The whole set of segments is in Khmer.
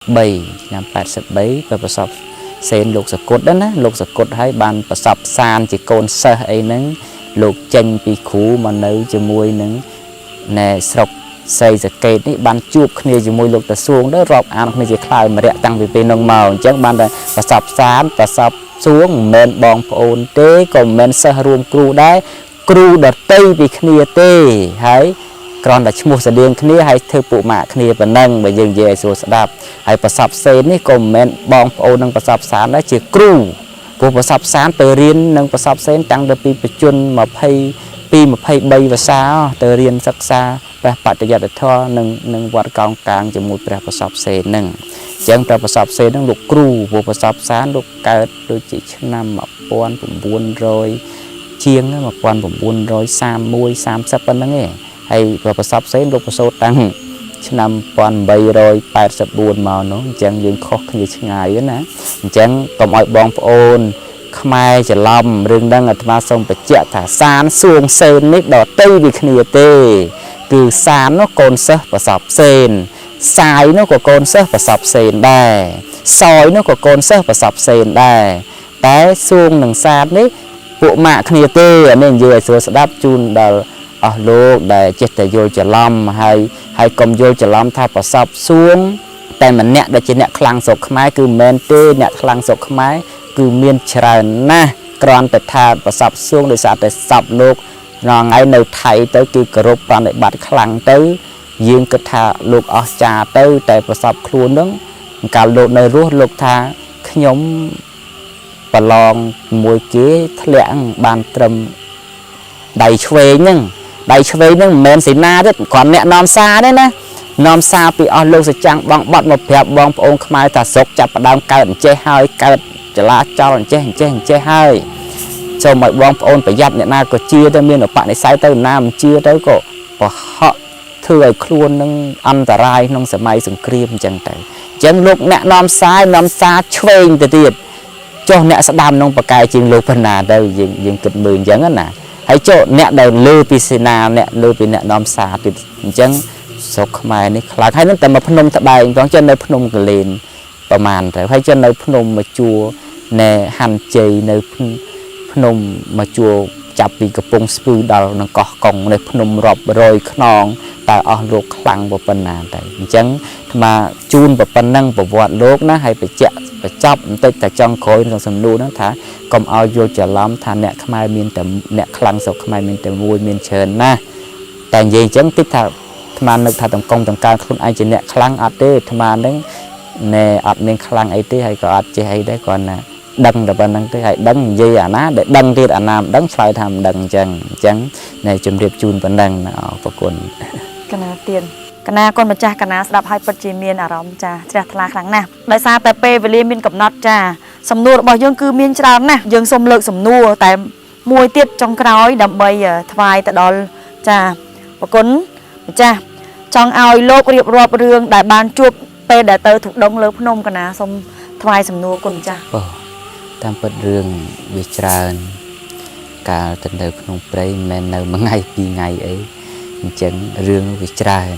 3ឆ្នាំ83ប្រសពសេនលោកសកុតណាលោកសកុតឲ្យបានប្រសពសានជាកូនសិស្សអីហ្នឹងលោកចេញពីគ្រូមកនៅជាមួយនឹងណែស្រុកសីសកេតនេះបានជួបគ្នាជាមួយលោកតាសួងទៅរាប់អានគ្នាជាខ្លោយម្រាក់តាំងពីពេលនោះមកអញ្ចឹងបានតែប្រសពសានប្រសពសួងមិនមែនបងប្អូនទេក៏មិនមែនសិស្សរួមគ្រូដែរគ្រូដតីពីគ្នាទេហើយគ្រាន់តែឈ្មោះស្តៀងគ្នាហើយធ្វើពួកម៉ាក់គ្នាប៉ុណ្ណឹងបើយើងនិយាយឲ្យស្រួលស្ដាប់ហើយប្រសពសេននេះក៏មិនមែនបងប្អូននឹងប្រសពសានដែរជាគ្រូព្រោះប្រសពសានទៅរៀននឹងប្រសពសេនតាំងពីបច្ចុប្បន្ន22-23 វស្សាទៅរៀនសិក្សាព្រះបច្ចយតធម៌នឹងវត្តកោងកាងជាមួយព្រះប្រសពសេនហ្នឹងអញ្ចឹងព្រះប្រសពសេនហ្នឹងលោកគ្រូព្រោះប្រសពសានលោកកើតដូចជាឆ្នាំ1900ជាង1931 30ប៉ុណ្ណឹងឯងហើយព្រះប្រសពសេនលោកប្រសូតតាំងឆ្នាំ1884មកនោះអញ្ចឹងយើងខុសគ្នាឆ្ងាយណាអញ្ចឹងកុំឲ្យបងប្អូនខ្មែរច្រឡំរឿងហ្នឹងអាត្មាសូមបញ្ជាក់ថាសានសួងសេននេះដតីពីគ្នាទេគឺសាននោះកូនសិស្សប្រសពសេនសាយនោះក៏កូនសិស្សប្រសពសេនដែរសយនោះក៏កូនសិស្សប្រសពសេនដែរតែសួងនឹងសាននេះពួកម៉ាក់គ្នាទេអានេះនិយាយឲ្យស្រួលស្ដាប់ជូនដល់អស់លោកដែលចេះតែយល់ច្រឡំហើយកុំយល់ច្រឡំថាប្រសពសួងតែម្នាក់ដែលជាអ្នកខ្លាំងស្រុកខ្មែរគឺមិនមែនទេអ្នកខ្លាំងស្រុកខ្មែរគឺមានច្រើនណាស់គ្រាន់តែថាប្រសពសួងដោយសារតែសពលោកថ្ងៃនៅថៃទៅគឺគោរពប្រណិប័តខ្លាំងទៅយើងគិតថាលោកអស្ចារ្យទៅតែប្រសពខ្លួននឹងកាលលោកនៅរស់លោកថាខ្ញុំប្រឡងមួយគេធ្លាក់បានត្រឹមដៃឆ្វេងហ្នឹងដៃឆ្វេងហ្នឹងមិនមែនសេនាទេគ្រាន់អ្នកនាំសារទេណានាំសារពីអស់លោកសចាំងបងបាត់មកប្រាប់បងប្អូនខ្មែរថាស្រុកចាប់ផ្ដើមកើតអញ្ចេះហើយកើតចលាចលអញ្ចេះហើយចូលមកបងប្អូនប្រយ័ត្នអ្នកណាក៏ជឿទៅមានឧបនិស្ស័យទៅណាមិនជឿទៅក៏ប្រហក់ធ្វើឲ្យខ្លួននឹងអន្តរាយក្នុងសម័យសង្គ្រាមអញ្ចឹងទៅអញ្ចឹងលោកអ្នកនាំសារឆ្វេងទៅទៀតចុះអ្នកស្ដាំក្នុងបកែជាងលោកបណ្ណាទៅយើងគិតមើលអញ្ចឹងណាហើយចុះអ្នកដែលលើពីសេនាអ្នកលើពីអ្នកនាំសារទៀតអញ្ចឹងស្រុកខ្មែរនេះខ្លាំងហើយនឹងតែមកភ្នំត្បែងផងចឹងនៅភ្នំកលែនប្រមាណទៅហើយចឹងនៅភ្នំមកជួរណែហាន់ជ័យនៅភ្នំមកជួរចាប់ពីកំពង់ស្ពឺដល់នឹងកោះកុងនៅភ្នំរាប់រយខ្នងតើអស់លោកខ្លាំងប៉ុណ្ណាទៅអញ្ចឹងអាត្មាជូនប៉ុណ្ណឹងប្រវត្តិលោកណាហើយបញ្ជាក់បញ្ចប់បន្តិចតែចង់ក្រោយក្នុងសំណួរហ្នឹងថាកុំឲ្យយល់ច្រឡំថាអ្នកខ្មែរមានតែអ្នកខ្លាំងស្រុកខ្មែរមានតែមួយមានច្រើនណាស់តែនិយាយអញ្ចឹងតិចថាអាត្មានឹកថាតង្គតង្កើខ្លួនឯងជាអ្នកខ្លាំងអត់ទេអាត្មាហ្នឹងណែអត់មានខ្លាំងអីទេហើយក៏អត់ចេះអីដែរគ្រាន់តែដឹងតែប៉ុណ្្នឹងទេហើយដឹងនិយាយអាណាដែលដឹងទៀតអាណាមិនដឹងឆ្លើយថាមិនដឹងអញ្ចឹងណែជំរាបជូនប៉ុណ្ណឹងអរគុណកណាទៀនកណាកូនម្ចាស់កណាស្ដាប់ឲ្យពិតជាមានអារម្មណ៍ចាជ្រះថ្លាខ្លាំងណាស់ដោយសារតែពេលវេលាមានកំណត់ចាសំណួររបស់យើងគឺមានច្រើនណាស់យើងសូមលើកសំណួរតែមួយទៀតចុងក្រោយដើម្បីថ្វាយទៅដល់ចាប្រគុណម្ចាស់ចង់ឲ្យលោករៀបរាប់រឿងដែលបានជួបពេលដែលទៅទុដងលើភ្នំកណាសូមថ្វាយសំណួរគុណម្ចាស់តាមពិតរឿងវាច្រើនកាលទៅនៅក្នុងព្រៃមិនមែននៅមួយថ្ងៃពីរថ្ងៃអីអញ្ចឹងរឿងវាច្រើន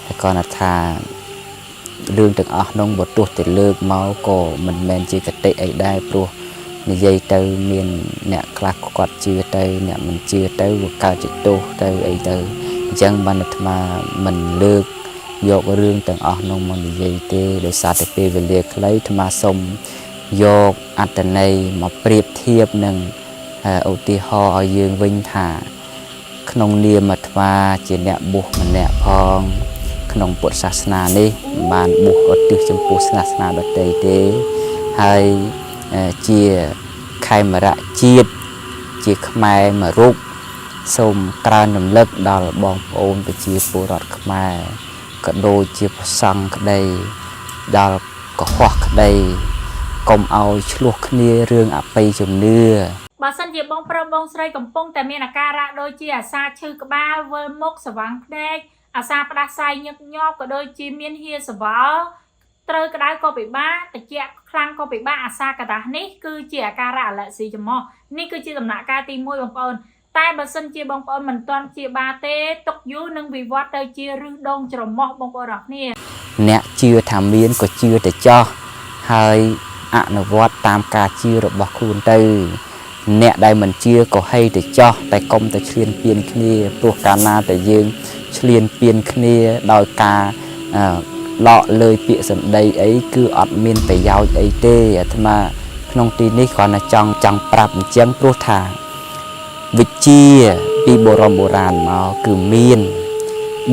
តែគាត់ថារឿងទាំងអស់នោះបើទោះតែលើកមកក៏មិនមែនជាកតិអីដែរព្រោះនិយាយទៅមានអ្នកខ្លះគាត់ជឿទៅអ្នកមិនជឿទៅវាកើតជាទោសទៅអីទៅអញ្ចឹងបានអាត្មាមិនលើកយករឿងទាំងអស់នោះមកនិយាយទេដោយសារតែពេលវេលាខ្លីអាត្មាសូមយកអត្តន័យមកប្រៀបធៀបនឹងឧទាហរណ៍ឲ្យយើងវិញថាក្នុងនាមអាត្មាជាអ្នកបុស្សម្នាក់ផងក្នុងពុទ្ធសាសនានេះបានបុស្សឧទ្ទិសចំពោះសាសនាដទៃទេហើយជាខេមរៈជាតិជាខ្មែរមួយរូបសូមក្រើនរំលឹកដល់បងប្អូនប្រជាពលរដ្ឋខ្មែរក៏ដូចជាព្រះសង្ឃក្តីដល់កុហកក្តីកុំឲ្យឆ្លោះគ្នារឿងអបិយជំនឿបើសិនជាបងប្រុសបងស្រីកំពុងតែមានអាការៈដូចជាអាសាឈឺក្បាលវិលមុខស្វាំងភ្នែកអាសាផ្ដាសាយញឹកញាប់ក៏ដូចជាមានហៀសវល់ត្រូវក្តៅក៏ពិបាកត្រជាក់ខ្លាំងក៏ពិបាកអាសាកតាសនេះគឺជាអាការៈអាឡែស៊ីច្រមុះនេះគឺជាដំណាក់កាលទី1បងប្អូនតែបើសិនជាបងប្អូនមិនទាន់ព្យាបាលទេទុកយូរនឹងវិវត្តទៅជារឹសដងច្រមុះបងប្អូនអរគ្នា អ្នកជឿថាមានក៏ជឿតែចោះហើយអនុវត្តតាមការជឿរបស់ខ្លួនទៅអ្នកដែលមិនជឿក៏ហីតែចោះតែកុំតែឈ្លានពានគ្នាព្រោះកាលណាតែយើងឈ្លានពានគ្នាដោយការឡកលើយពាក្យសម្ដីអីគឺអត់មានប្រយោជន៍អីទេអាត្មាក្នុងទីនេះគ្រាន់តែចង់ប្រាប់អញ្ចឹងព្រោះថាវិជ្ជាពីបុរាណមកគឺមាន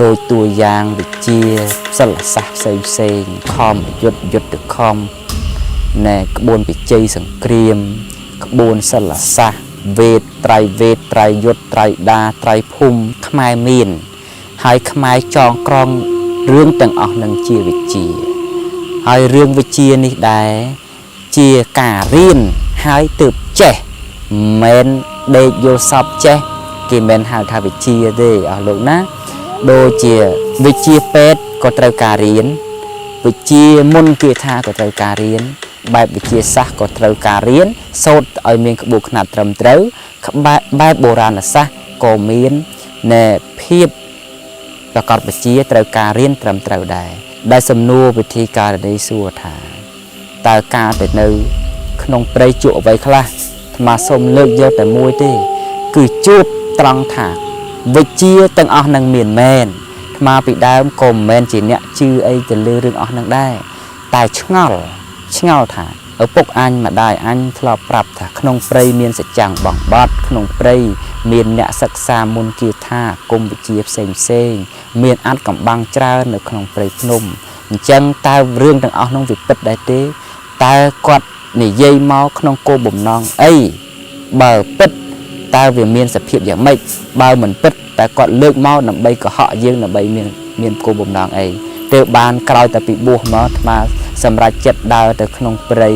ដោយតួយ៉ាងវិជ្ជាសិលសាស្ត្រផ្សេងខំយុទ្ធខំណែក្បួនវិជ័យសង្គ្រាមក្បួនសិលសាស្ត្រវេទត្រៃយុទ្ធត្រៃដាត្រៃភូមិខ្មែរមានហើយខ្មែរចងក្រងរឿងទាំងអស់នឹងជាវិជ្ជាហើយរឿងវិជ្ជានេះដែរជាការរៀនហើយទើបចេះមិនដេកយល់សពចេះគេមិនហៅថាវិជ្ជាទេអស់លោកណាដូចជាវិជ្ជាពេទ្យក៏ត្រូវការរៀនវិជ្ជាមុនគាថាក៏ត្រូវការរៀនបែបវិទ្យាសាស្ត្រក៏ត្រូវការរៀនសូត្រឲ្យមានក្បួនខ្នាតត្រឹមត្រូវបែបបុរាណសាស្ត្រក៏មានណែភាពប្រកបវិជ្ជាត្រូវការរៀនត្រឹមត្រូវដែរដែលសំណួរវិធីការនេះសួរថាតើការទៅនៅក្នុងព្រៃជក់អ្វីខ្លះអាត្មាសូមលើកយកតែមួយទេគឺជួបត្រង់ថាវិជ្ជាទាំងអស់នឹងមានមែនអាត្មាពីដើមក៏មិនមែនជាអ្នកជឿអីទៅលើរឿងអស់នឹងដែរតែឆ្ងល់ថាឪពុកអញម្ដាយអញធ្លាប់ប្រាប់ថាក្នុងព្រៃមានសច្ចាំងបងបត់ក្នុងព្រៃមានអ្នកសិក្សាមុនគាថាគុំវិជាផ្សេងមានអាចកំបាំងច្រើននៅក្នុងព្រៃភ្នំអញ្ចឹងតើរឿងទាំងអស់នោះវាពិតដែរទេតើគាត់និយាយមកក្នុងគោលបំណងអីបើពិតតើវាមានសភាពយ៉ាងម៉េចបើមិនពិតតែគាត់លើកមកដើម្បីកុហកយើងដើម្បីមានគោលបំណងអីទើបបានក្រោយតែពីបួសមកអាត្មាសម្រាប់ចិត្តដើរទៅក្នុងព្រៃ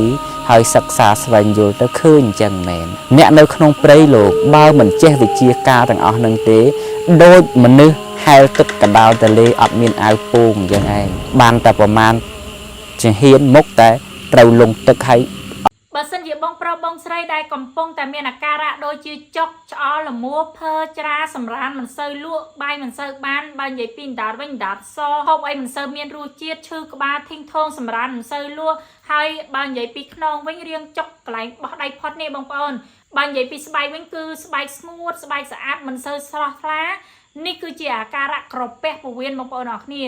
ហើយសិក្សាស្វែងយល់ទៅឃើញអញ្ចឹងមែនអ្នកនៅក្នុងព្រៃលោកបើមិនចេះវិជាការទាំងអស់នឹងទេដូចមនុស្សហែលទឹកកដាលទលេអត់មានអាវពោងអញ្ចឹងឯងបានតែប្រមាណជាហ៊ានមុខតែត្រូវលងទឹកហើយបើសិនជាបងប្រុសបងស្រីដែលកំពុងតែមានអាការៈដូចជាចុកឆ្អល់លមួភើច្រាសម្រានមិនសូវលក់បាយមិនសូវបានបើនិយាយពីដដាតវិញដដាតសហូបអីមិនសូវមានរសជាតិឈឺក្បាលធីងធងសម្រានមិនសូវលក់ហើយបើនិយាយពីខ្នងវិញរៀងចុកកន្លែងបោះដៃផុតនេះបងប្អូនបើនិយាយពីស្បែកវិញគឺស្បែកស្ងួតស្បែកស្អាតមិនសូវស្រស់ថ្លានេះគឺជាអាការៈក្រពះពោះវៀនបងប្អូនអរគ្នា